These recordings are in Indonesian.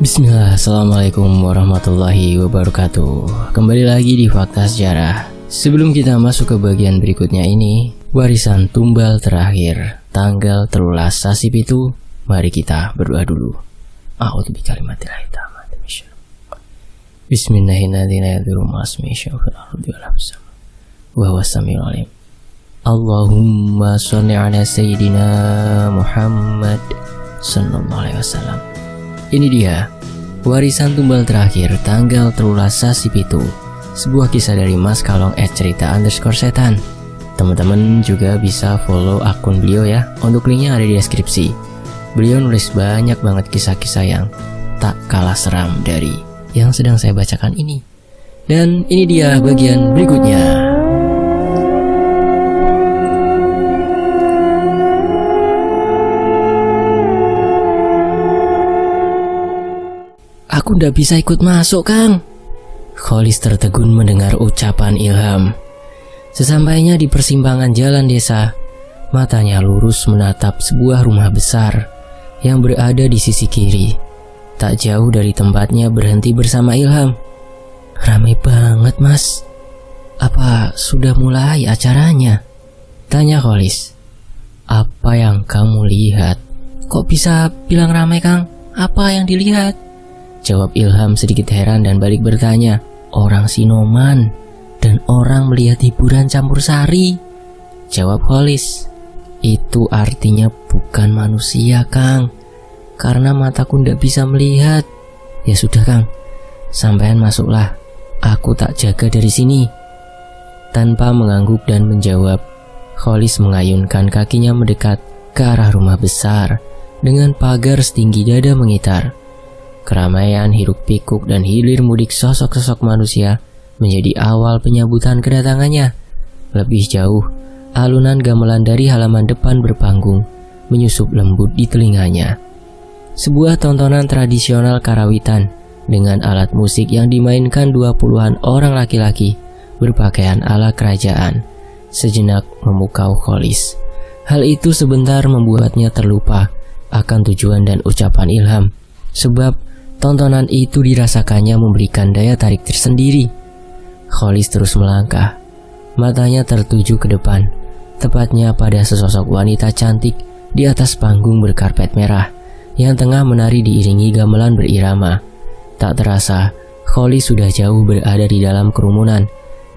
Bismillah, Assalamualaikum warahmatullahi wabarakatuh. Kembali lagi di Fakta Sejarah. Sebelum kita masuk ke bagian berikutnya ini, warisan tumbal terakhir tanggal 13 Sasi Pitu, mari kita berdoa dulu. A'udzu bikalimatillahi tammati min syarri. Bismillahirrahmanirrahim. Wa huwas samiul alim. Allahumma shalli ala sayyidina Muhammad sallallahu alaihi wasallam. Ini dia warisan tumbal terakhir tanggal 13 Sasi Pitu, sebuah kisah dari Mas Kalong @cerita_setan. Teman-teman juga bisa follow akun beliau ya, untuk linknya ada di deskripsi. Beliau nulis banyak banget kisah-kisah yang tak kalah seram dari yang sedang saya bacakan ini. Dan ini dia bagian berikutnya. Aku ndak bisa ikut masuk, Kang. Kholis tertegun mendengar ucapan Ilham. Sesampainya di persimpangan jalan desa, matanya lurus menatap sebuah rumah besar yang berada di sisi kiri. Tak jauh dari tempatnya berhenti bersama Ilham. Ramai banget, Mas. Apa sudah mulai acaranya? Tanya Kholis. Apa yang kamu lihat? Kok bisa bilang ramai, Kang? Apa yang dilihat? Jawab Ilham sedikit heran dan balik bertanya. Orang Sinoman dan orang melihat hiburan campur sari. Jawab Kholis. Itu artinya bukan manusia, Kang. Karena mataku ndak bisa melihat. Ya sudah, Kang. Sampean masuklah. Aku tak jaga dari sini. Tanpa mengangguk dan menjawab, Kholis mengayunkan kakinya mendekat ke arah rumah besar dengan pagar setinggi dada mengitar. Keramaian hiruk pikuk dan hilir mudik sosok-sosok manusia menjadi awal penyambutan kedatangannya. Lebih jauh, alunan gamelan dari halaman depan berpanggung menyusup lembut di telinganya. Sebuah tontonan tradisional karawitan dengan alat musik yang dimainkan 20-an orang laki-laki berpakaian ala kerajaan sejenak memukau Kholis. Hal itu sebentar membuatnya terlupa akan tujuan dan ucapan Ilham, sebab tontonan itu dirasakannya memberikan daya tarik tersendiri. Kholis terus melangkah, matanya tertuju ke depan, tepatnya pada sesosok wanita cantik di atas panggung berkarpet merah yang tengah menari diiringi gamelan berirama. Tak terasa, Kholis sudah jauh berada di dalam kerumunan,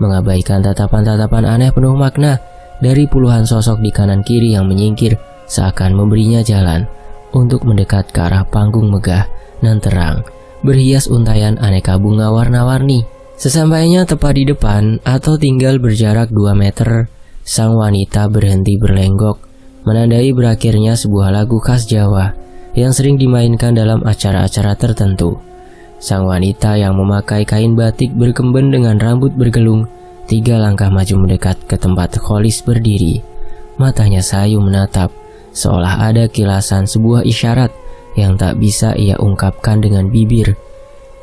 mengabaikan tatapan-tatapan aneh penuh makna dari puluhan sosok di kanan kiri yang menyingkir seakan memberinya jalan untuk mendekat ke arah panggung megah nan terang, berhias untayan aneka bunga warna-warni. Sesampainya tepat di depan atau tinggal berjarak 2 meter, sang wanita berhenti berlenggok, menandai berakhirnya sebuah lagu khas Jawa yang sering dimainkan dalam acara-acara tertentu. Sang wanita yang memakai kain batik berkemben dengan rambut bergelung 3 langkah maju mendekat ke tempat Kholis berdiri. Matanya sayu menatap, seolah ada kilasan sebuah isyarat yang tak bisa ia ungkapkan dengan bibir.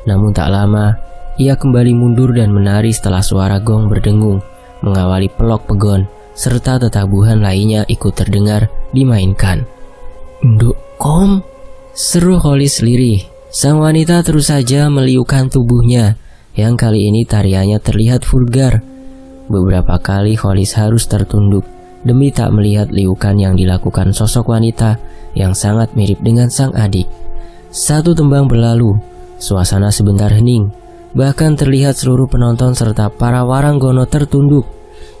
Namun tak lama, ia kembali mundur dan menari setelah suara gong berdengung mengawali pelok pegon serta tetabuhan lainnya ikut terdengar dimainkan. "Nduk Kom," seru Kholis lirih. Sang wanita terus saja meliukan tubuhnya yang kali ini tariannya terlihat vulgar. Beberapa kali Kholis harus tertunduk demi tak melihat liukan yang dilakukan sosok wanita yang sangat mirip dengan sang adik. Satu tembang berlalu, suasana sebentar hening, bahkan terlihat seluruh penonton serta para waranggono tertunduk.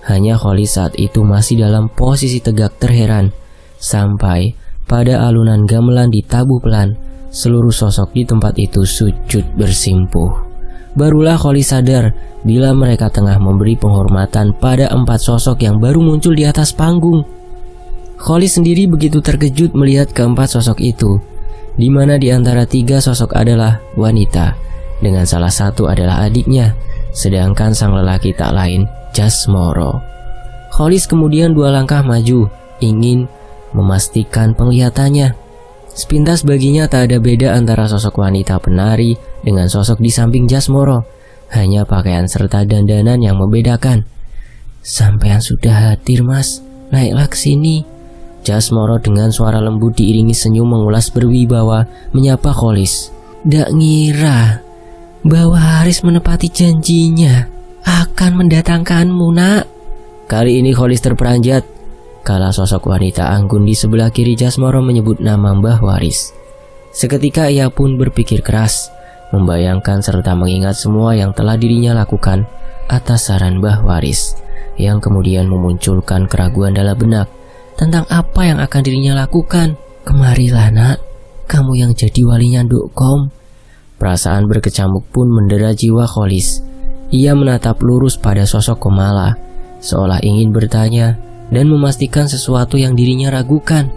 Hanya Kholis saat itu masih dalam posisi tegak terheran, sampai pada alunan gamelan ditabuh pelan, seluruh sosok di tempat itu sujud bersimpuh. Barulah Kholis sadar bila mereka tengah memberi penghormatan pada 4 sosok yang baru muncul di atas panggung. Kholis sendiri begitu terkejut melihat keempat sosok itu, di mana di antara 3 sosok adalah wanita, dengan salah satu adalah adiknya, sedangkan sang lelaki tak lain Jasmoro. Kholis kemudian 2 langkah maju, ingin memastikan penglihatannya. Sepintas baginya tak ada beda antara sosok wanita penari dengan sosok di samping Jasmoro, hanya pakaian serta dandanan yang membedakan. "Sampean sudah hadir, Mas, naiklah ke sini." Jasmoro dengan suara lembut diiringi senyum mengulas berwibawa menyapa Kholis. Ndak ngira bahwa Haris menepati janjinya akan mendatangkanmu, nak. Kali ini Kholis terperanjat kala sosok wanita anggun di sebelah kiri Jasmoro menyebut nama Mbah Waris. Seketika ia pun berpikir keras, membayangkan serta mengingat semua yang telah dirinya lakukan atas saran Mbah Waris, yang kemudian memunculkan keraguan dalam benak tentang apa yang akan dirinya lakukan. Kemarilah, nak, kamu yang jadi walinya Ndukkom. Perasaan berkecamuk pun mendera jiwa Kholis. Ia menatap lurus pada sosok Komala, seolah ingin bertanya dan memastikan sesuatu yang dirinya ragukan.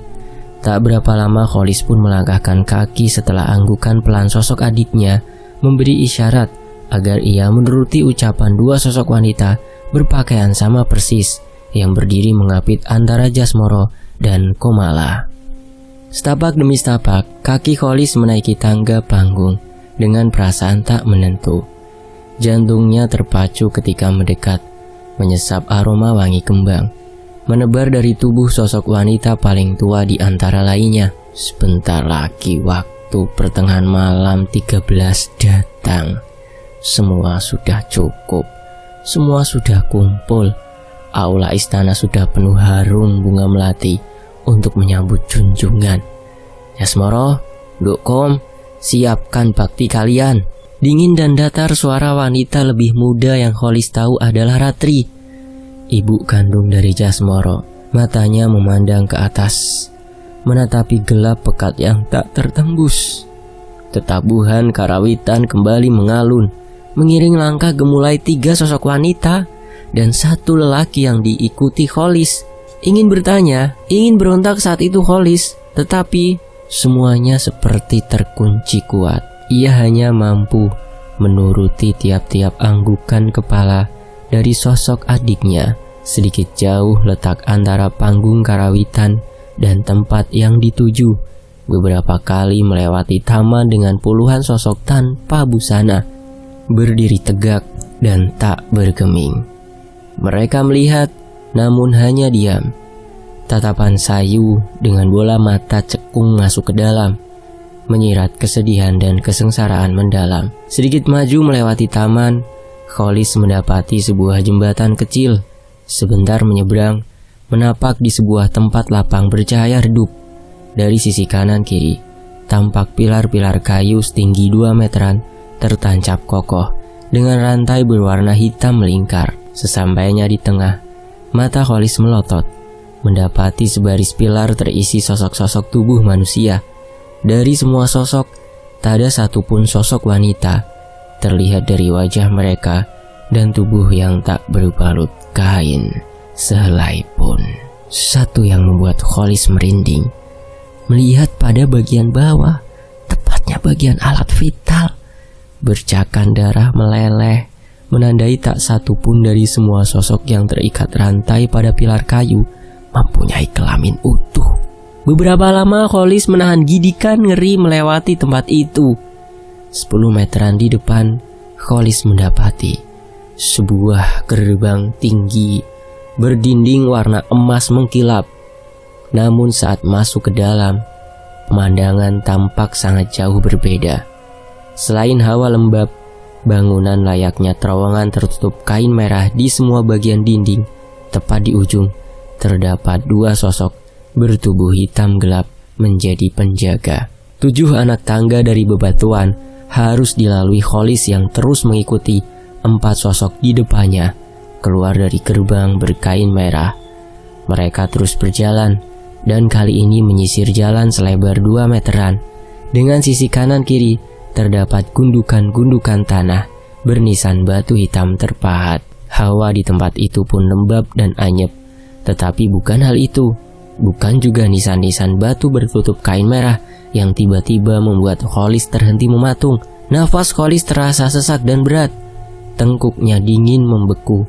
Tak berapa lama Kholis pun melangkahkan kaki setelah anggukan pelan sosok adiknya memberi isyarat agar ia menuruti ucapan dua sosok wanita berpakaian sama persis yang berdiri mengapit antara Jasmoro dan Komala. Setapak demi setapak, kaki Kholis menaiki tangga panggung dengan perasaan tak menentu. Jantungnya terpacu ketika mendekat, menyesap aroma wangi kembang, menebar dari tubuh sosok wanita paling tua di antara lainnya. Sebentar lagi waktu pertengahan malam 13 datang. Semua sudah cukup, semua sudah kumpul. Aula istana sudah penuh harum bunga melati untuk menyambut junjungan. Jasmoro, Ndukkom, siapkan bakti kalian. Dingin dan datar suara wanita lebih muda yang Kholis tahu adalah Ratri, ibu kandung dari Jasmoro. Matanya memandang ke atas, menatapi gelap pekat yang tak tertembus. Tetabuhan karawitan kembali mengalun, mengiring langkah gemulai 3 sosok wanita dan 1 lelaki yang diikuti Kholis. Ingin bertanya, ingin berontak saat itu Kholis, tetapi semuanya seperti terkunci kuat. Ia hanya mampu menuruti tiap-tiap anggukan kepala dari sosok adiknya. Sedikit jauh letak antara panggung karawitan dan tempat yang dituju. Beberapa kali melewati taman dengan puluhan sosok tanpa busana, berdiri tegak dan tak bergeming. Mereka melihat, namun hanya diam. Tatapan sayu dengan bola mata cekung masuk ke dalam, menyirat kesedihan dan kesengsaraan mendalam. Sedikit maju melewati taman, Kholis mendapati sebuah jembatan kecil. Sebentar menyeberang, menapak di sebuah tempat lapang bercahaya redup. Dari sisi kanan kiri, tampak pilar-pilar kayu setinggi 2 meteran tertancap kokoh dengan rantai berwarna hitam melingkar. Sesampainya di tengah, mata Kholis melotot, mendapati sebaris pilar terisi sosok-sosok tubuh manusia. Dari semua sosok, tak ada satupun sosok wanita terlihat dari wajah mereka dan tubuh yang tak berbalut kain sehelai pun. Satu yang membuat Kholis merinding, melihat pada bagian bawah, tepatnya bagian alat vital, bercakan darah meleleh, menandai tak satupun dari semua sosok yang terikat rantai pada pilar kayu mempunyai kelamin utuh. Beberapa lama Kholis menahan gidikan ngeri melewati tempat itu. 10 meteran di depan, Kholis mendapati sebuah gerbang tinggi berdinding warna emas mengkilap. Namun saat masuk ke dalam, pemandangan tampak sangat jauh berbeda. Selain hawa lembab, bangunan layaknya terowongan tertutup kain merah di semua bagian dinding. Tepat di ujung, terdapat 2 sosok bertubuh hitam gelap menjadi penjaga. 7 anak tangga dari bebatuan harus dilalui Kholis yang terus mengikuti 4 sosok di depannya keluar dari gerbang berkain merah. Mereka terus berjalan dan kali ini menyisir jalan selebar 2 meteran. Dengan sisi kanan kiri terdapat gundukan-gundukan tanah bernisan batu hitam terpahat. Hawa di tempat itu pun lembab dan anyep. Tetapi bukan hal itu. Bukan juga nisan-nisan batu bertutup kain merah yang tiba-tiba membuat Kholis terhenti mematung. Nafas Kholis terasa sesak dan berat. Tengkuknya dingin membeku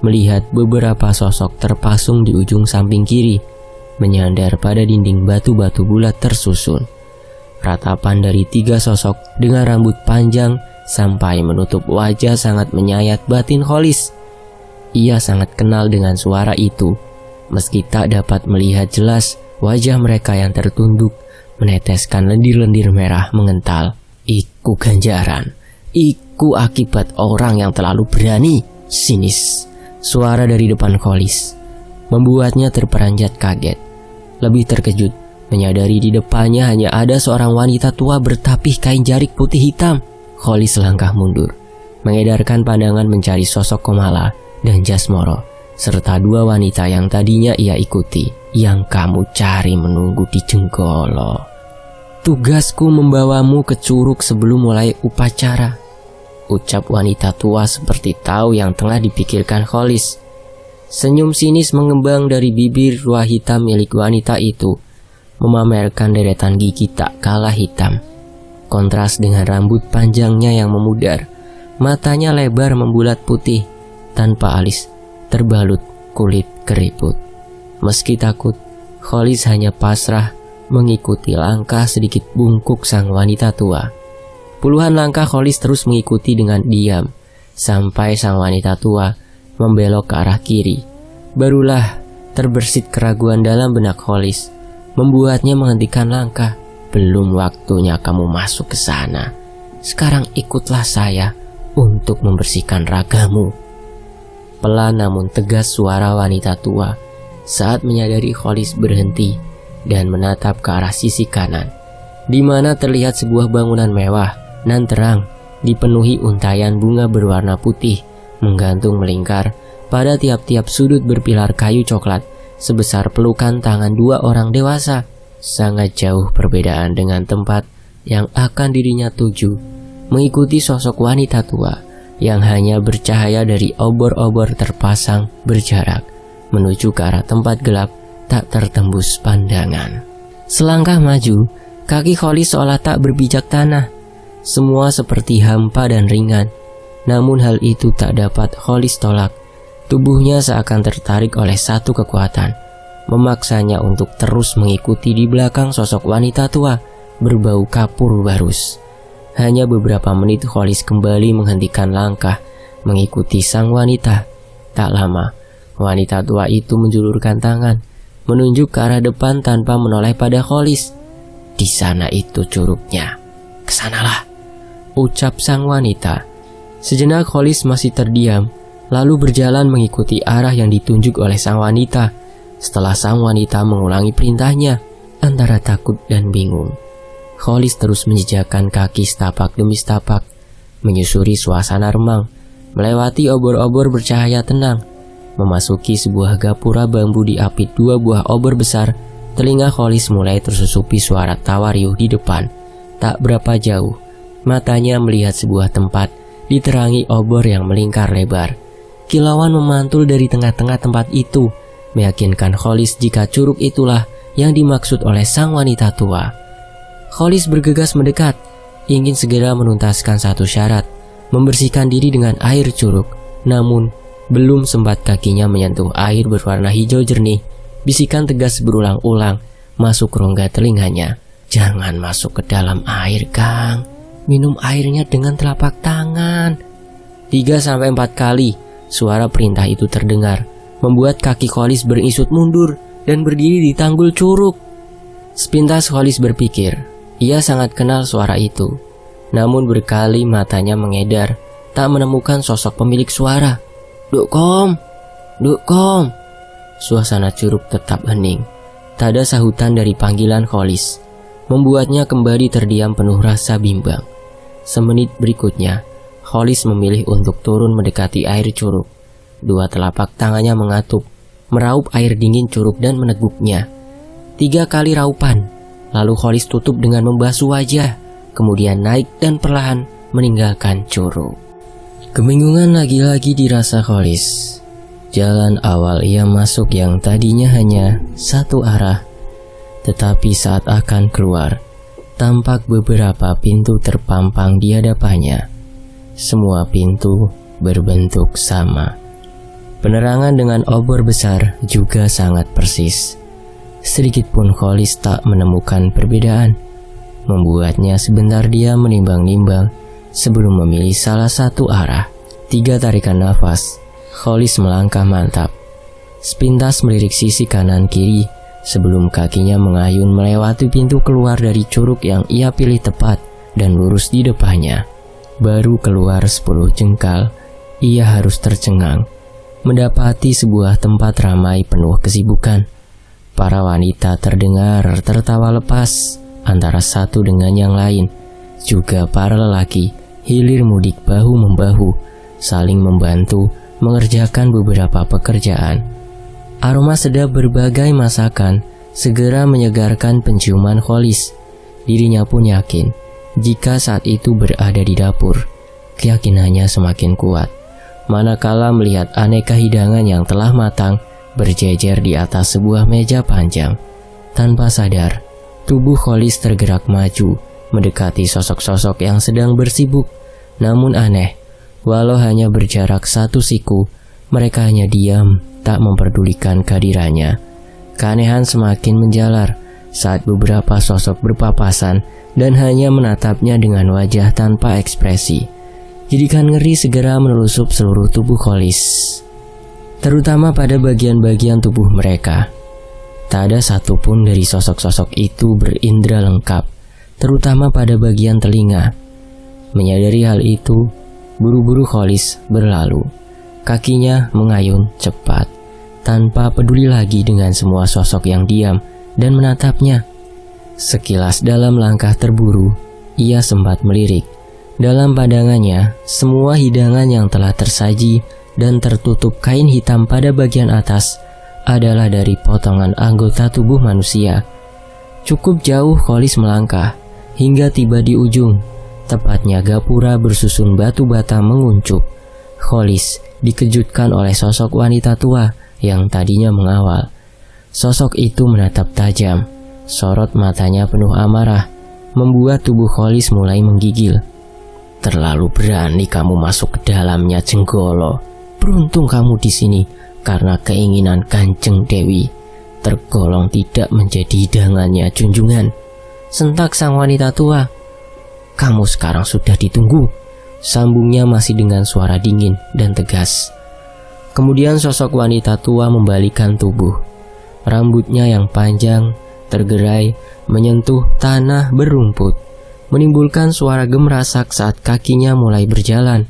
melihat beberapa sosok terpasung di ujung samping kiri, menyandar pada dinding batu-batu bulat tersusun. Ratapan dari 3 sosok dengan rambut panjang sampai menutup wajah sangat menyayat batin Kholis. Ia sangat kenal dengan suara itu. Meski tak dapat melihat jelas wajah mereka yang tertunduk meneteskan lendir-lendir merah mengental. Iku ganjaran, iku akibat orang yang terlalu berani. Sinis, suara dari depan Kholis membuatnya terperanjat kaget. Lebih terkejut menyadari di depannya hanya ada seorang wanita tua bertapih kain jarik putih hitam. Kholis selangkah mundur, mengedarkan pandangan mencari sosok Komala dan Jasmoro, serta dua wanita yang tadinya ia ikuti. Yang kamu cari menunggu di Jenggolo. Tugasku membawamu ke curug sebelum mulai upacara, ucap wanita tua seperti tahu yang tengah dipikirkan Kholis. Senyum sinis mengembang dari bibir ruah hitam milik wanita itu, memamerkan deretan gigi tak kalah hitam. Kontras dengan rambut panjangnya yang memudar, matanya lebar membulat putih, tanpa alis, terbalut kulit keriput. Meski takut, Kholis hanya pasrah mengikuti langkah sedikit bungkuk sang wanita tua. Puluhan langkah Kholis terus mengikuti dengan diam, sampai sang wanita tua membelok ke arah kiri. Barulah terbersit keraguan dalam benak Kholis, membuatnya menghentikan langkah. Belum waktunya kamu masuk ke sana. Sekarang ikutlah saya untuk membersihkan ragamu. Pelan namun tegas suara wanita tua saat menyadari Kholis berhenti dan menatap ke arah sisi kanan, di mana terlihat sebuah bangunan mewah nan terang, dipenuhi untayan bunga berwarna putih, menggantung melingkar pada tiap-tiap sudut berpilar kayu coklat sebesar pelukan tangan dua orang dewasa. Sangat jauh perbedaan dengan tempat yang akan dirinya tuju, mengikuti sosok wanita tua yang hanya bercahaya dari obor-obor terpasang berjarak menuju ke arah tempat gelap tak tertembus pandangan. Selangkah maju, kaki Kholis seolah tak berpijak tanah. Semua seperti hampa dan ringan. Namun hal itu tak dapat Kholis tolak. Tubuhnya seakan tertarik oleh satu kekuatan, memaksanya untuk terus mengikuti di belakang sosok wanita tua berbau kapur barus. Hanya beberapa menit Kholis kembali menghentikan langkah, mengikuti sang wanita. Tak lama, wanita tua itu menjulurkan tangan, menunjuk ke arah depan tanpa menoleh pada Kholis. Di sana itu curugnya. Kesanalah, ucap sang wanita. Sejenak Kholis masih terdiam, lalu berjalan mengikuti arah yang ditunjuk oleh sang wanita. Setelah sang wanita mengulangi perintahnya, antara takut dan bingung, Kholis terus menjejakkan kaki setapak demi setapak, menyusuri suasana remang, melewati obor-obor bercahaya tenang, memasuki sebuah gapura bambu diapit dua buah obor besar. Telinga Kholis mulai tersusupi suara tawa riuh di depan. Tak berapa jauh, matanya melihat sebuah tempat diterangi obor yang melingkar lebar. Kilauan memantul dari tengah-tengah tempat itu, meyakinkan Kholis jika curug itulah yang dimaksud oleh sang wanita tua. Kholis bergegas mendekat, ingin segera menuntaskan satu syarat, membersihkan diri dengan air curug. Namun, belum sempat kakinya menyentuh air berwarna hijau jernih, bisikan tegas berulang-ulang masuk rongga telinganya. Jangan masuk ke dalam air, Kang. Minum airnya dengan telapak tangan. 3-4 kali suara perintah itu terdengar, membuat kaki Kholis berisut mundur dan berdiri di tanggul curug. Sepintas Kholis berpikir, ia sangat kenal suara itu. Namun berkali matanya mengedar, tak menemukan sosok pemilik suara. Dukom, Dukom. Suasana curug tetap hening. Tak ada sahutan dari panggilan Kholis, membuatnya kembali terdiam penuh rasa bimbang. Semenit berikutnya, Kholis memilih untuk turun mendekati air curug. Dua telapak tangannya mengatup, meraup air dingin curug dan meneguknya. 3 kali raupan, lalu Kholis tutup dengan membasuh wajah, kemudian naik dan perlahan meninggalkan curug. Kebingungan lagi-lagi dirasa Kholis. Jalan awal ia masuk yang tadinya hanya satu arah, tetapi saat akan keluar, tampak beberapa pintu terpampang di hadapannya. Semua pintu berbentuk sama. Penerangan dengan obor besar juga sangat persis. Sedikit pun Kholis tak menemukan perbedaan, membuatnya sebentar dia menimbang-nimbang sebelum memilih salah satu arah. 3 tarikan nafas, Kholis melangkah mantap. Sepintas melirik sisi kanan kiri sebelum kakinya mengayun melewati pintu keluar dari curug yang ia pilih tepat dan lurus di depannya. Baru keluar 10 jengkal, ia harus tercengang mendapati sebuah tempat ramai penuh kesibukan. Para wanita terdengar tertawa lepas antara satu dengan yang lain. Juga para lelaki hilir mudik bahu-membahu, saling membantu mengerjakan beberapa pekerjaan. Aroma sedap berbagai masakan segera menyegarkan penciuman Khalis. Dirinya pun yakin jika saat itu berada di dapur. Keyakinannya semakin kuat manakala melihat aneka hidangan yang telah matang berjejer di atas sebuah meja panjang. Tanpa sadar, tubuh Khalis tergerak maju mendekati sosok-sosok yang sedang bersibuk. Namun aneh, walau hanya berjarak 1 siku, mereka hanya diam, tak memperdulikan kehadirannya. Keanehan semakin menjalar saat beberapa sosok berpapasan dan hanya menatapnya dengan wajah tanpa ekspresi. Jadikan ngeri segera menelusup seluruh tubuh Khalis, terutama pada bagian-bagian tubuh mereka. Tak ada satupun dari sosok-sosok itu berindera lengkap, terutama pada bagian telinga. Menyadari hal itu, buru-buru Khalis berlalu. Kakinya mengayun cepat, tanpa peduli lagi dengan semua sosok yang diam dan menatapnya. Sekilas dalam langkah terburu, ia sempat melirik. Dalam pandangannya, semua hidangan yang telah tersaji dan tertutup kain hitam pada bagian atas adalah dari potongan anggota tubuh manusia. Cukup jauh Khalis melangkah hingga tiba di ujung, tepatnya gapura bersusun batu bata menguncup. Khalis dikejutkan oleh sosok wanita tua yang tadinya mengawal. Sosok itu menatap tajam, sorot matanya penuh amarah, membuat tubuh Khalis mulai menggigil. Terlalu berani kamu masuk ke dalamnya, Jenggolo. Beruntung kamu di sini karena keinginan Kanjeng Dewi tergolong tidak menjadi hidangannya, junjungan. Sentak sang wanita tua. Kamu sekarang sudah ditunggu, sambungnya masih dengan suara dingin dan tegas. Kemudian sosok wanita tua membalikkan tubuh. Rambutnya yang panjang tergerai menyentuh tanah berumput, menimbulkan suara gemerasak saat kakinya mulai berjalan.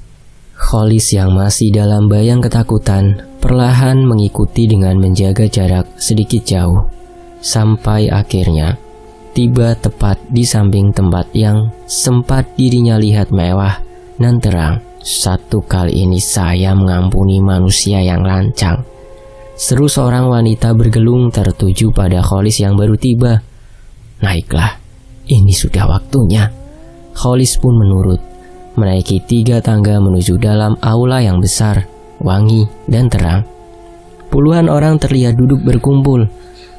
Khalis yang masih dalam bayang ketakutan perlahan mengikuti dengan menjaga jarak sedikit jauh, sampai akhirnya tiba tepat di samping tempat yang sempat dirinya lihat mewah dan terang. Satu kali ini saya mengampuni manusia yang lancang, seru seorang wanita bergelung tertuju pada Khalis yang baru tiba. Naiklah, ini sudah waktunya. Khalis pun menurut, menaiki 3 tangga menuju dalam aula yang besar, wangi, dan terang. Puluhan orang terlihat duduk berkumpul,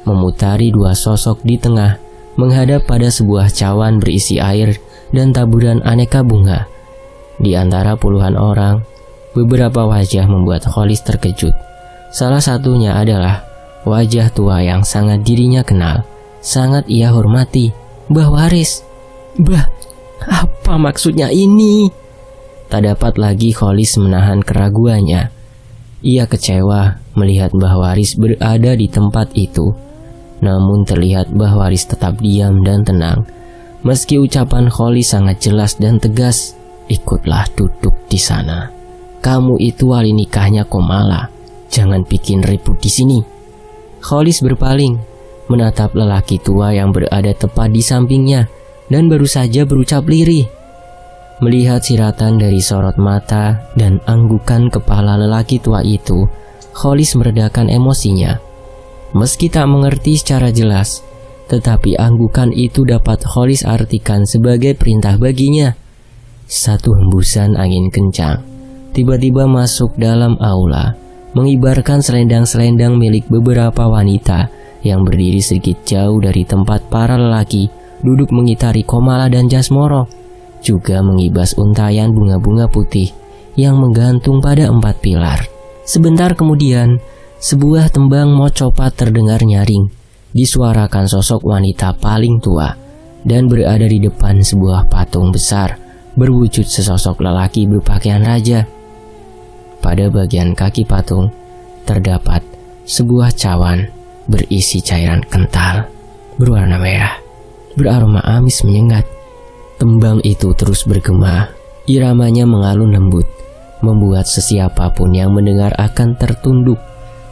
memutari 2 sosok di tengah, menghadap pada sebuah cawan berisi air dan taburan aneka bunga. Di antara puluhan orang, beberapa wajah membuat Khalis terkejut. Salah satunya adalah wajah tua yang sangat dirinya kenal, sangat ia hormati, Mbah Waris. Bah, apa maksudnya ini? Tak dapat lagi Khalis menahan keraguannya. Ia kecewa melihat Mbah Waris berada di tempat itu. Namun terlihat Mbah Waris tetap diam dan tenang. Meski ucapan Khalis sangat jelas dan tegas, ikutlah duduk di sana. Kamu itu wali nikahnya Komala. Jangan bikin ribut di sini. Khalis berpaling, menatap lelaki tua yang berada tepat di sampingnya, dan baru saja berucap lirih. Melihat siratan dari sorot mata dan anggukan kepala lelaki tua itu, Khalis meredakan emosinya. Meski tak mengerti secara jelas, tetapi anggukan itu dapat Khalis artikan sebagai perintah baginya. Satu hembusan angin kencang tiba-tiba masuk dalam aula, mengibarkan selendang-selendang milik beberapa wanita yang berdiri sedikit jauh dari tempat para lelaki duduk mengitari Komala dan Jasmoro, juga mengibas untayan bunga-bunga putih yang menggantung pada 4 pilar. Sebentar kemudian, sebuah tembang mocopat terdengar nyaring, disuarakan sosok wanita paling tua dan berada di depan sebuah patung besar berwujud sesosok lelaki berpakaian raja. Pada bagian kaki patung terdapat sebuah cawan berisi cairan kental berwarna merah, beraroma amis menyengat. Tembang itu terus bergema, iramanya mengalun lembut, membuat sesiapapun yang mendengar akan tertunduk,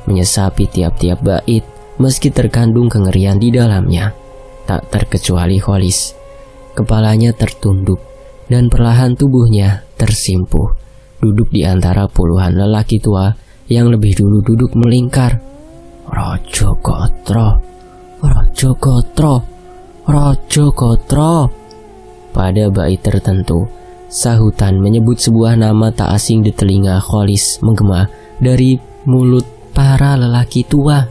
menyesapi tiap-tiap bait meski terkandung kengerian di dalamnya. Tak terkecuali Khalis. Kepalanya tertunduk dan perlahan tubuhnya tersimpuh, duduk di antara puluhan lelaki tua yang lebih dulu duduk melingkar. Raja Gatra, Raja Gatra, Raja Gatra. Pada bait tertentu, sahutan menyebut sebuah nama tak asing di telinga Khalis menggema dari mulut para lelaki tua.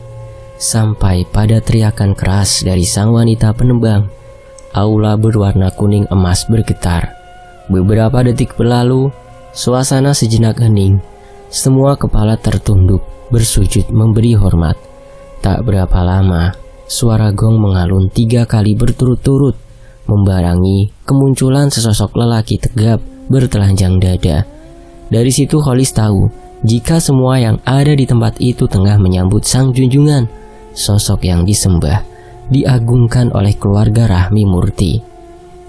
Sampai pada teriakan keras dari sang wanita penembang, aula berwarna kuning emas bergetar. Beberapa detik berlalu, suasana sejenak hening. Semua kepala tertunduk, bersujud memberi hormat. Tak berapa lama, suara gong mengalun 3 kali berturut-turut, membarangi kemunculan sesosok lelaki tegap bertelanjang dada. Dari situ Khalis tahu jika semua yang ada di tempat itu tengah menyambut sang junjungan, sosok yang disembah, diagungkan oleh keluarga Rahmi Murti.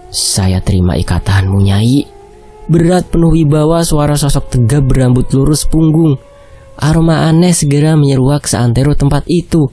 Saya terima ikatanmu, Nyai. Berat penuh wibawa suara sosok tegap berambut lurus punggung. Aroma aneh segera menyeruak seantero tempat itu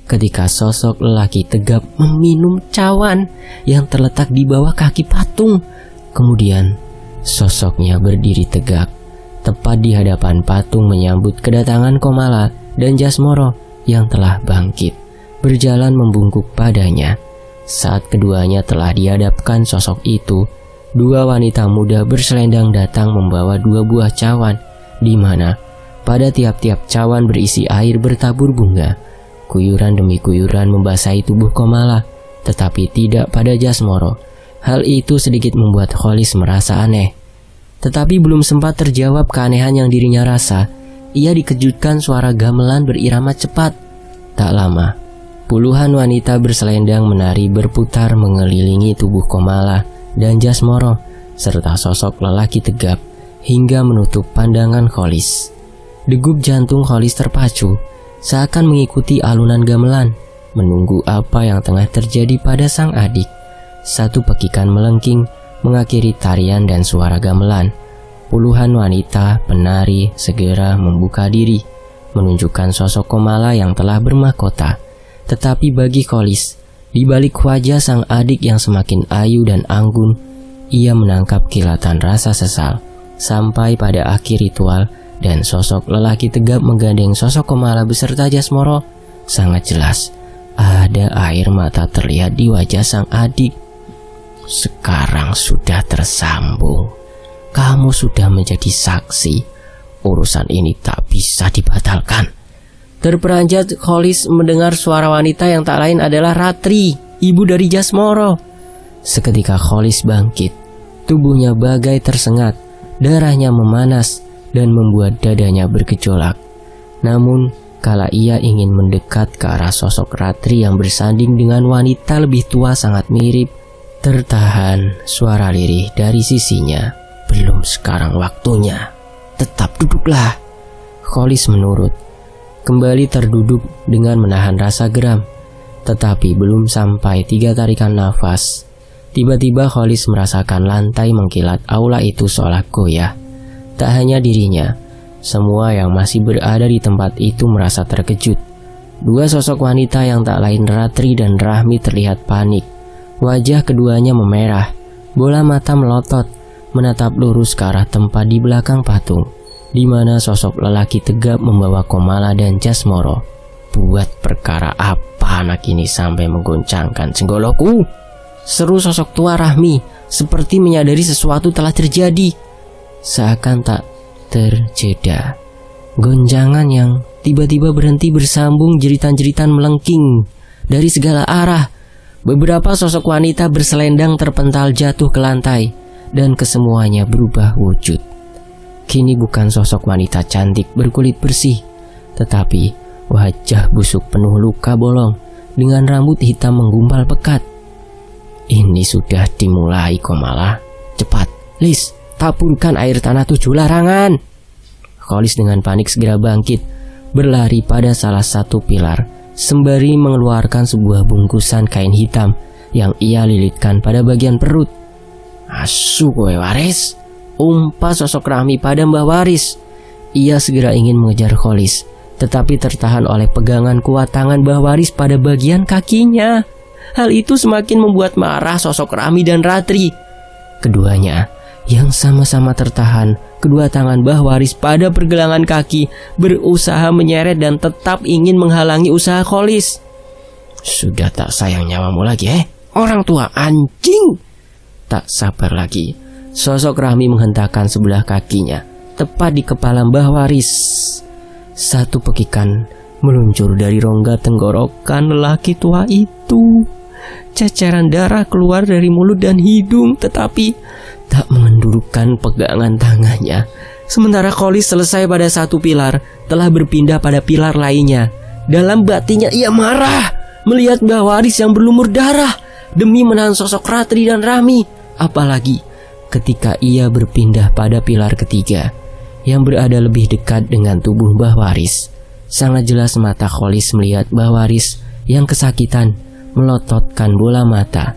ketika sosok lelaki tegap meminum cawan yang terletak di bawah kaki patung. Kemudian sosoknya berdiri tegak tepat di hadapan patung menyambut kedatangan Komala dan Jasmoro yang telah bangkit, berjalan membungkuk padanya. Saat keduanya telah dihadapkan sosok itu, 2 wanita muda berselendang datang membawa 2 buah cawan, di mana pada tiap-tiap cawan berisi air bertabur bunga. Kuyuran demi kuyuran membasahi tubuh Komala, tetapi tidak pada Jasmoro. Hal itu sedikit membuat Khalis merasa aneh. Tetapi belum sempat terjawab keanehan yang dirinya rasa, ia dikejutkan suara gamelan berirama cepat. Tak lama, puluhan wanita berselendang menari berputar mengelilingi tubuh Komala dan Jasmoro, serta sosok lelaki tegap hingga menutup pandangan Khalis. Degup jantung Khalis terpacu, seakan mengikuti alunan gamelan, menunggu apa yang tengah terjadi pada sang adik. Satu pekikan melengking mengakhiri tarian dan suara gamelan. Puluhan wanita penari segera membuka diri, menunjukkan sosok Komala yang telah bermahkota. Tetapi bagi Khalis, di balik wajah sang adik yang semakin ayu dan anggun, ia menangkap kilatan rasa sesal. Sampai pada akhir ritual dan sosok lelaki tegap menggandeng sosok Komala beserta Jasmoro, sangat jelas ada air mata terlihat di wajah sang adik. Sekarang sudah tersambung. Kamu sudah menjadi saksi. Urusan ini tak bisa dibatalkan. Terperanjat Khalis mendengar suara wanita yang tak lain adalah Ratri, ibu dari Jasmoro. Seketika Khalis bangkit. Tubuhnya bagai tersengat, darahnya memanas dan membuat dadanya bergejolak. Namun, kala ia ingin mendekat ke arah sosok Ratri yang bersanding dengan wanita lebih tua sangat mirip, tertahan suara lirih dari sisinya. Belum sekarang waktunya. Tetap duduklah. Khalis menurut. Kembali terduduk dengan menahan rasa geram. Tetapi belum sampai 3 tarikan nafas, tiba-tiba Khalis merasakan lantai mengkilat aula itu seolah goyah. Tak hanya dirinya, semua yang masih berada di tempat itu merasa terkejut. 2 sosok wanita yang tak lain Ratri dan Rahmi terlihat panik. Wajah keduanya memerah, bola mata melotot, menatap lurus ke arah tempat di belakang patung, di mana sosok lelaki tegap membawa Komala dan Jasmoro. Buat perkara apa anak ini sampai menggoncangkan senggoloku? Seru sosok tua Rahmi, seperti menyadari sesuatu telah terjadi. Seakan tak terjeda, gonjangan yang tiba-tiba berhenti bersambung, jeritan-jeritan melengking dari segala arah. Beberapa sosok wanita berselendang terpental jatuh ke lantai, dan kesemuanya berubah wujud. Kini bukan sosok wanita cantik berkulit bersih, tetapi wajah busuk penuh luka bolong dengan rambut hitam menggumpal pekat. Ini sudah dimulai, Komala. Cepat, Lis, taburkan air tanah 7 larangan. Khalis dengan panik segera bangkit, berlari pada salah satu pilar, sembari mengeluarkan sebuah bungkusan kain hitam yang ia lilitkan pada bagian perut. "Asu kowe Waris," umpah sosok Rahmi pada Mbah Waris. Ia segera ingin mengejar Kholis, tetapi tertahan oleh pegangan kuat tangan Mbah Waris pada bagian kakinya. Hal itu semakin membuat marah sosok Rahmi dan Ratri. Keduanya yang sama-sama tertahan kedua tangan Mbah Waris pada pergelangan kaki berusaha menyeret dan tetap ingin menghalangi usaha Kholis. "Sudah tak sayang nyawamu lagi, orang tua anjing!" Tak sabar lagi, sosok Rahmi menghentakkan sebelah kakinya tepat di kepala Mbah Waris. Satu pekikan meluncur dari rongga tenggorokan lelaki tua itu. Ceceran darah keluar dari mulut dan hidung, tetapi tak mengendurkan pegangan tangannya. Sementara Kholis selesai pada satu pilar, telah berpindah pada pilar lainnya. Dalam batinnya ia marah melihat Mbah Waris yang berlumur darah demi menahan sosok Ratri dan Rahmi. Apalagi ketika ia berpindah pada pilar ketiga yang berada lebih dekat dengan tubuh Mbah Waris. Sangat jelas mata Kholis melihat Mbah Waris yang kesakitan melototkan bola mata.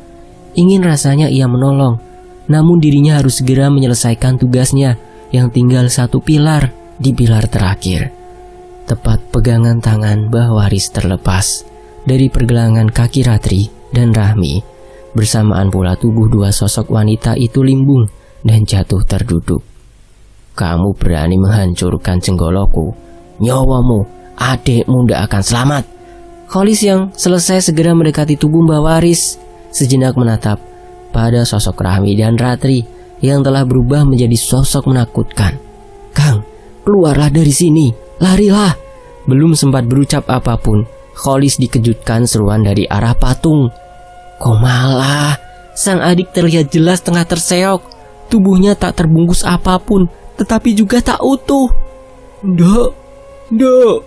Ingin rasanya ia menolong, namun dirinya harus segera menyelesaikan tugasnya yang tinggal satu pilar di pilar terakhir. Tepat pegangan tangan Mbah Waris terlepas dari pergelangan kaki Ratri dan Rahmi. Bersamaan pula tubuh dua sosok wanita itu limbung dan jatuh terduduk. "Kamu berani menghancurkan jenggoloku, nyawamu, adikmu tidak akan selamat." Kholis yang selesai segera mendekati tubuh Mbah Waris, sejenak menatap pada sosok Rahmi dan Ratri yang telah berubah menjadi sosok menakutkan. "Kang, keluarlah dari sini, larilah." Belum sempat berucap apapun, Kholis dikejutkan seruan dari arah patung. "Komalah!" Sang adik terlihat jelas tengah terseok. Tubuhnya tak terbungkus apapun, tetapi juga tak utuh. "Dok, dok!"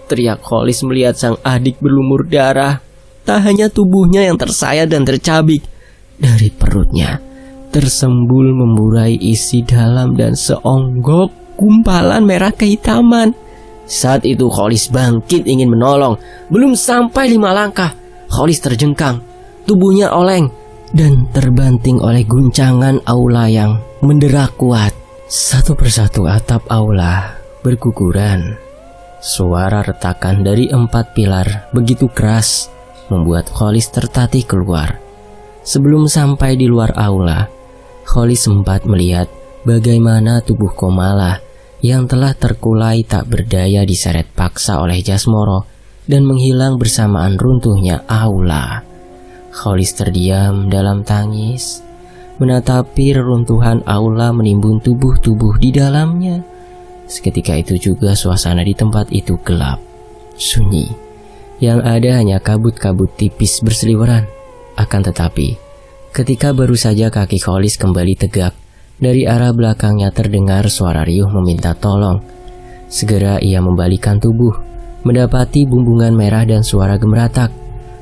teriak Kholis melihat sang adik berlumur darah. Tak hanya tubuhnya yang tersayat dan tercabik, dari perutnya tersembul memburai isi dalam dan seonggok gumpalan merah kehitaman. Saat itu Kholis bangkit ingin menolong. Belum sampai 5 langkah, Kholis terjengkang. Tubuhnya oleng dan terbanting oleh guncangan aula yang menderak kuat. Satu persatu atap aula berguguran. Suara retakan dari 4 pilar begitu keras membuat Kholis tertatih keluar. Sebelum sampai di luar aula, Kholis sempat melihat bagaimana tubuh Komala yang telah terkulai tak berdaya diseret paksa oleh Jasmoro dan menghilang bersamaan runtuhnya aula. Kholis terdiam dalam tangis, menatapi reruntuhan aula menimbun tubuh-tubuh di dalamnya. Seketika itu juga suasana di tempat itu gelap, sunyi. Yang ada hanya kabut-kabut tipis berseliweran. Akan tetapi, ketika baru saja kaki Kholis kembali tegak, dari arah belakangnya terdengar suara riuh meminta tolong. Segera ia membalikkan tubuh, mendapati bumbungan merah dan suara gemeratak.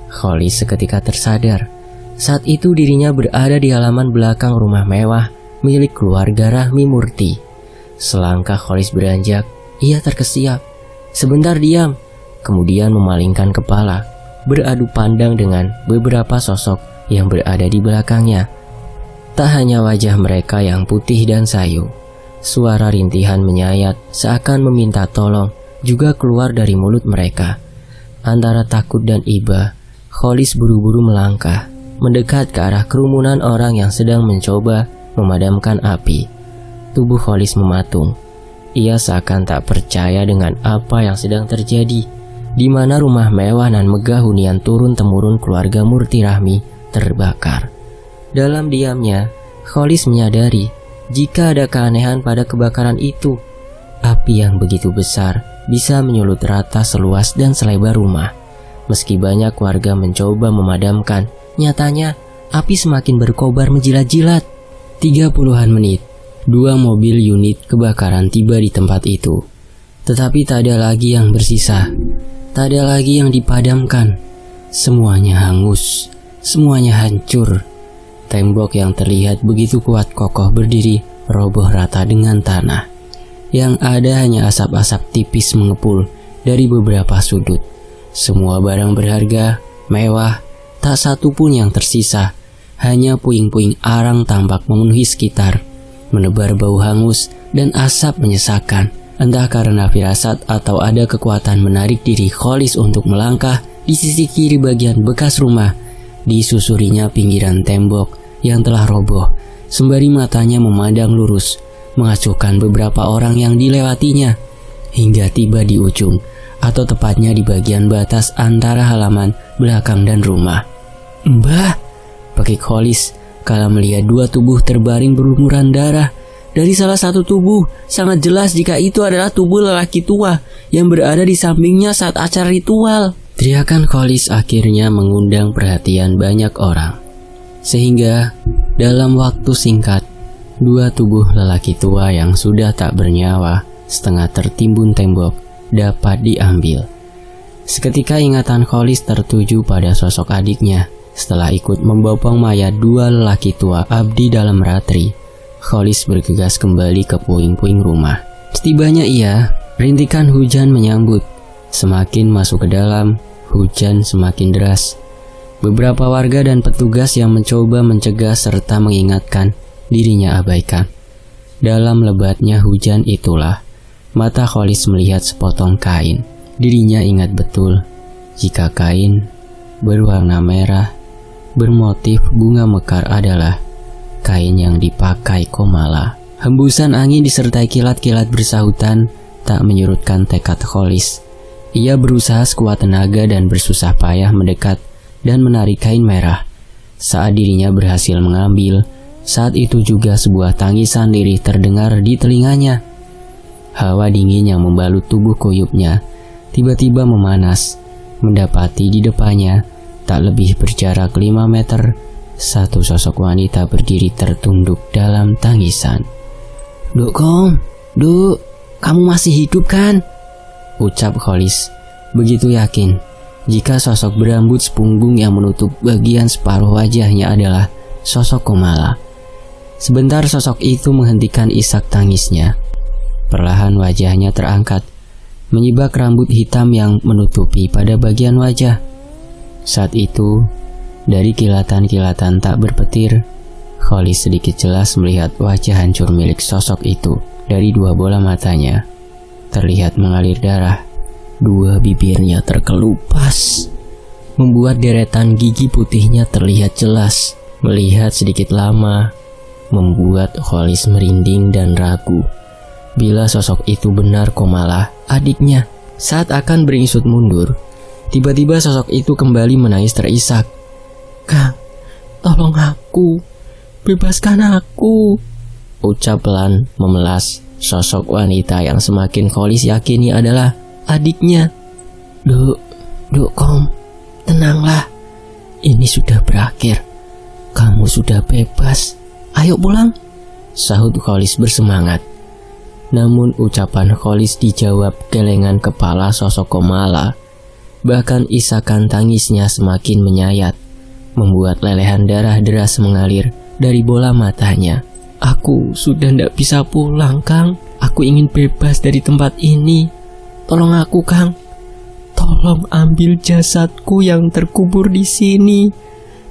Kholis seketika tersadar. Saat itu dirinya berada di halaman belakang rumah mewah milik keluarga Rahmi Murti. Selangkah Kholis beranjak, ia terkesiap. Sebentar diam, kemudian memalingkan kepala, beradu pandang dengan beberapa sosok yang berada di belakangnya. Tak hanya wajah mereka yang putih dan sayu, suara rintihan menyayat seakan meminta tolong juga keluar dari mulut mereka. Antara takut dan iba, Kholis buru-buru melangkah, mendekat ke arah kerumunan orang yang sedang mencoba memadamkan api. Tubuh Kholis mematung. Ia seakan tak percaya dengan apa yang sedang terjadi, di mana rumah mewah dan megah hunian turun-temurun keluarga Murti Rahmi terbakar. Dalam diamnya, Kholis menyadari jika ada keanehan pada kebakaran itu. Api yang begitu besar bisa menyulut rata seluas dan selebar rumah. Meski banyak warga mencoba memadamkan, nyatanya api semakin berkobar menjilat-jilat. 30-an menit, 2 mobil unit kebakaran tiba di tempat itu. Tetapi tak ada lagi yang bersisa, tak ada lagi yang dipadamkan. Semuanya hangus, semuanya hancur. Tembok yang terlihat begitu kuat kokoh berdiri roboh rata dengan tanah. Yang ada hanya asap-asap tipis mengepul dari beberapa sudut. Semua barang berharga, mewah, tak satu pun yang tersisa. hanya puing-puing arang tampak memenuhi sekitar, menebar bau hangus dan asap menyesakan. Entah karena firasat atau ada kekuatan menarik diri Khalis untuk melangkah di sisi kiri bagian bekas rumah. Disusurinya pinggiran tembok yang telah roboh, sembari matanya memandang lurus, mengacuhkan beberapa orang yang dilewatinya, hingga tiba di ujung, atau tepatnya di bagian batas antara halaman belakang dan rumah. "Mbah," pekik Khalis kala melihat dua tubuh terbaring berlumuran darah. Dari salah satu tubuh, sangat jelas jika itu adalah tubuh lelaki tua yang berada di sampingnya saat acara ritual. Teriakan Khalis akhirnya mengundang perhatian banyak orang. Sehingga dalam waktu singkat, dua tubuh lelaki tua yang sudah tak bernyawa, setengah tertimbun tembok, dapat diambil. Seketika ingatan Khalis tertuju pada sosok adiknya. Setelah ikut membopong mayat dua lelaki tua abdi dalam ratri, Khalis bergegas kembali ke puing-puing rumah. Setibanya ia, rintikan hujan menyambut. Semakin masuk ke dalam, hujan semakin deras. Beberapa warga dan petugas yang mencoba mencegah serta mengingatkan dirinya abaikan. Dalam lebatnya hujan itulah, mata Khalis melihat sepotong kain. Dirinya ingat betul jika kain berwarna merah bermotif bunga mekar adalah kain yang dipakai Komala. Hembusan angin disertai kilat-kilat bersahutan tak menyurutkan tekad Khalis. Ia berusaha sekuat tenaga dan bersusah payah mendekat dan menarik kain merah. Saat dirinya berhasil mengambil, saat itu juga sebuah tangisan lirih terdengar di telinganya. Hawa dingin yang membalut tubuh kuyupnya tiba-tiba memanas, mendapati di depannya tak lebih berjarak 5 meter, satu sosok wanita berdiri tertunduk dalam tangisan. "Duk Kom, Duk, kamu masih hidup kan?" ucap Khalis, begitu yakin jika sosok berambut sepunggung yang menutup bagian separuh wajahnya adalah sosok Komala. Sebentar sosok itu menghentikan isak tangisnya. Perlahan wajahnya terangkat, menyibak rambut hitam yang menutupi pada bagian wajah. Saat itu, dari kilatan-kilatan tak berpetir, Khalis sedikit jelas melihat wajah hancur milik sosok itu. Dari dua bola matanya terlihat mengalir darah. Dua bibirnya terkelupas, membuat deretan gigi putihnya terlihat jelas. Melihat sedikit lama, membuat Khalis merinding dan ragu bila sosok itu benar Komala, adiknya. Saat akan beringsut mundur, tiba-tiba sosok itu kembali menangis terisak. "Kang, tolong aku, bebaskan aku," ucap pelan memelas sosok wanita yang semakin Khalis yakini adalah adiknya. Duk Kom, tenanglah. Ini sudah berakhir. Kamu sudah bebas. Ayo pulang," sahut Khalis bersemangat. Namun ucapan Khalis dijawab gelengan kepala sosok Komala. Bahkan isakan tangisnya semakin menyayat, membuat lelehan darah deras mengalir dari bola matanya. "Aku sudah tidak bisa pulang, Kang. Aku ingin bebas dari tempat ini. Tolong aku, Kang. Tolong ambil jasadku yang terkubur di sini.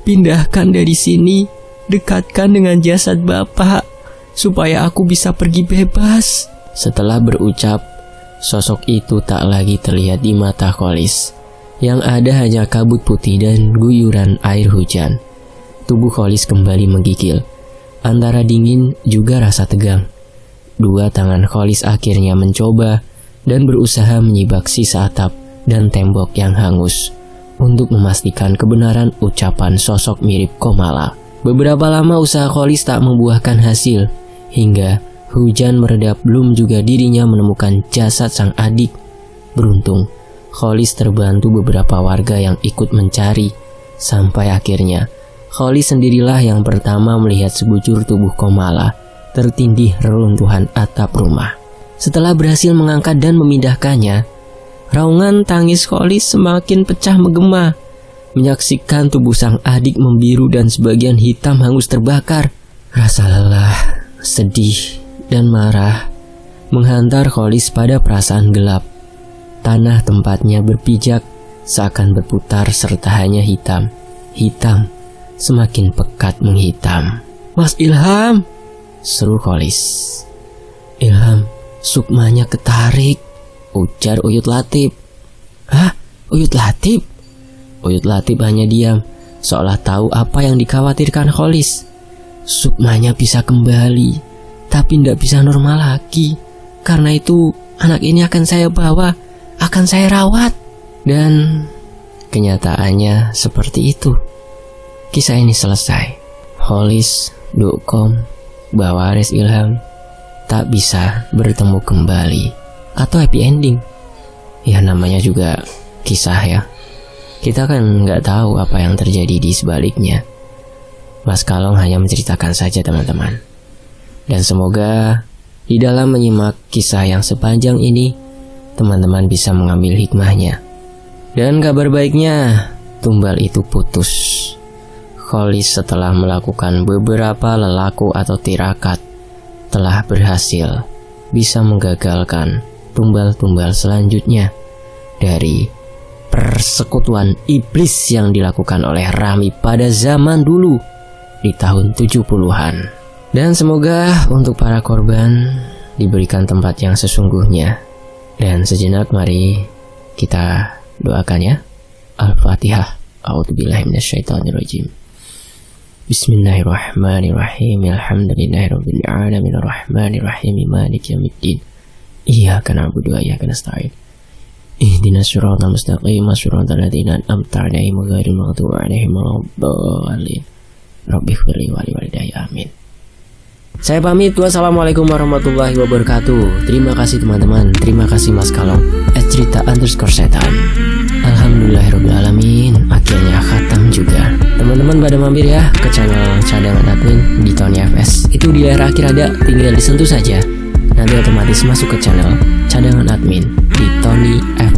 Pindahkan dari sini, dekatkan dengan jasad Bapak, supaya aku bisa pergi bebas." Setelah berucap, sosok itu tak lagi terlihat di mata Khalis. Yang ada hanya kabut putih dan guyuran air hujan. Tubuh Khalis kembali menggigil, antara dingin juga rasa tegang. Dua tangan Khalis akhirnya mencoba dan berusaha menyibak sisa atap dan tembok yang hangus untuk memastikan kebenaran ucapan sosok mirip Komala. Beberapa lama usaha Khalis tak membuahkan hasil, hingga hujan meredap belum juga dirinya menemukan jasad sang adik. Beruntung, Khalis terbantu beberapa warga yang ikut mencari, sampai akhirnya Khalis sendirilah yang pertama melihat sebujur tubuh Komala tertindih reruntuhan atap rumah. Setelah berhasil mengangkat dan memindahkannya, raungan tangis Khalis semakin pecah menggema. Menyaksikan tubuh sang adik membiru dan sebagian hitam hangus terbakar. Rasa lelah, sedih, dan marah menghantar Khalis pada perasaan gelap. Tanah tempatnya berpijak seakan berputar serta hanya hitam. Hitam semakin pekat menghitam. "Mas Ilham!" seru Kholis. "Ilham, sukmanya ketarik," ujar Uyut Latif. "Hah? Uyut Latif?" Uyut Latif hanya diam, seolah tahu apa yang dikhawatirkan Kholis. "Sukmanya bisa kembali, tapi tidak bisa normal lagi. Karena itu anak ini akan saya bawa, akan saya rawat." Dan kenyataannya seperti itu. Kisah ini selesai. Kholis, Dukom, Bawaris Ilham tak bisa bertemu kembali atau happy ending. Ya namanya juga kisah ya. Kita kan nggak tahu apa yang terjadi di sebaliknya. Mas Kalong hanya menceritakan saja teman-teman. Dan semoga di dalam menyimak kisah yang sepanjang ini, teman-teman bisa mengambil hikmahnya. Dan kabar baiknya, tumbal itu putus. Kholis setelah melakukan beberapa lelaku atau tirakat, telah berhasil bisa menggagalkan tumbal-tumbal selanjutnya dari persekutuan iblis yang dilakukan oleh Rami pada zaman dulu di tahun 70-an. Dan semoga untuk para korban diberikan tempat yang sesungguhnya. Dan sejenak mari kita doakan ya. Al-Fatihah. A'udzubillahi minasyaitonirrajim. Bismillahirrahmanirrahim. Alhamdulillahirabbil alamin arrahmanirrahim maliki yaumiddin. Iyyaka na'budu wa iyyaka nasta'in. Ihdinas siratal mustaqim siratal ladzina an'amta 'alaihim ghairil maghdubi 'alaihim waladdallin. Rabbighfirli wa liwalidayya amin. Saya pamit. Wassalamualaikum warahmatullahi wabarakatuh. Terima kasih teman-teman. Terima kasih Mas Kalong @cerita_setan. Alhamdulillahirrahmanirrahim. Akhirnya khatam juga. Teman-teman pada mampir ya ke channel cadangan admin di Tony FS. Itu di daerah akhir ada, tinggal disentuh saja. Nanti otomatis masuk ke channel cadangan admin di Tony FS.